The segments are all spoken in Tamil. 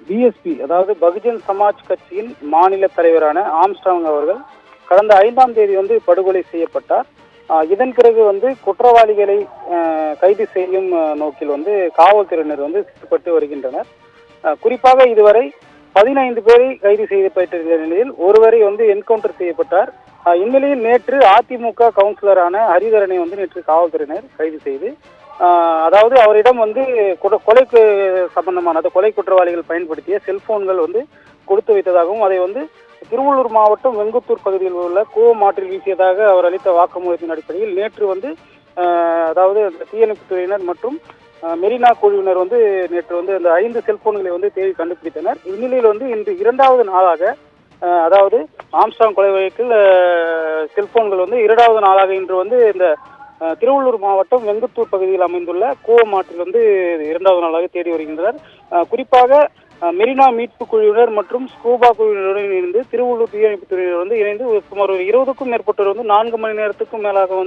பிஎஸ்பி அதாவது பகுஜன் சமாஜ் கட்சியின் மாநில தலைவரான ஆம்ஸ்ட்ராங் அவர்கள் கடந்த 5ஆம் தேதி படுகொலை செய்யப்பட்டார். இதன் பிறகு குற்றவாளிகளை கைது செய்யும் நோக்கில் காவல்துறையினர் செயல்பட்டு வருகின்றனர். குறிப்பாக இதுவரை 15 பேரை கைது செய்யப்பட்டிருந்த நிலையில் ஒருவரை என்கவுண்டர் செய்யப்பட்டார். இந்நிலையில் நேற்று அதிமுக கவுன்சிலரான ஹரிதரனை நேற்று காவல்துறையினர் கைது செய்து அதாவது அவரிடம் கொலைக்கு சம்பந்தமான கொலை குற்றவாளிகள் பயன்படுத்திய செல்போன்கள் கொடுத்து வைத்ததாகவும் அதை திருவள்ளூர் மாவட்டம் வெங்குத்தூர் பகுதியில் உள்ள கூவம் ஆற்றில் வீசியதாக அவர் அளித்த வாக்குமூலத்தின் அடிப்படையில் நேற்று அதாவது தீயணைப்புத்துறையினர் மற்றும் மெரினா குழுவினர் நேற்று அந்த 5 செல்போன்களை தேடி கண்டுபிடித்தனர். இந்நிலையில் இன்று 2வது நாளாக அதாவது ஆம்ஸ்ட்ராங் கொலை வழக்கில் செல்போன்கள் 2வது நாளாக இன்று இந்த திருவள்ளூர் மாவட்டம் வெங்குத்தூர் பகுதியில் அமைந்துள்ள கூவம் ஆற்றில் 2வது நாளாக தேடி வருகின்றனர். குறிப்பாக மெரினா மீட்பு குழுவினர் மற்றும் ஸ்கூபா குழுவினருடன் இணைந்து திருவள்ளூர் தீயணைப்புத்துறையினர் இணைந்து சுமார் 20க்கும் மேற்பட்டோர் 4 மணி நேரத்துக்கும் மேலாக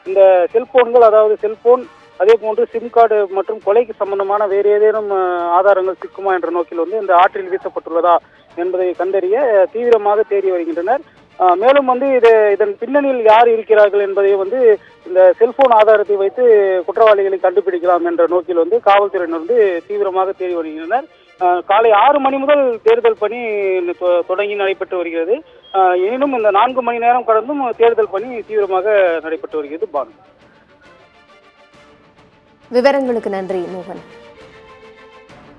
இந்த செல்போன்கள் அதாவது செல்போன் அதே போன்று சிம் கார்டு மற்றும் கொலைக்கு சம்பந்தமான வேறு ஏதேனும் ஆதாரங்கள் சிக்குமா என்ற நோக்கில் இந்த ஆற்றில் வீசப்பட்டுள்ளதா என்பதை கண்டறிய தீவிரமாக தேடி வருகின்றனர். மேலும் இதன் பின்னணியில் யார் இருக்கிறார்கள் என்பதை இந்த செல்போன் ஆதாரத்தை வைத்து குற்றவாளிகளை கண்டுபிடிக்கலாம் என்ற நோக்கில் காவல்துறையினர் தீவிரமாக தேடி வருகின்றனர். காலை 6 மணி முதல் தேடுதல் பணி தொடங்கி நடைபெற்று வருகிறது. எனினும் இந்த 4 மணி நேரம் கடந்தும் தேடுதல் பணி தீவிரமாக நடைபெற்று வருகிறது. பானு, விவரங்களுக்கு நன்றி மோகன்.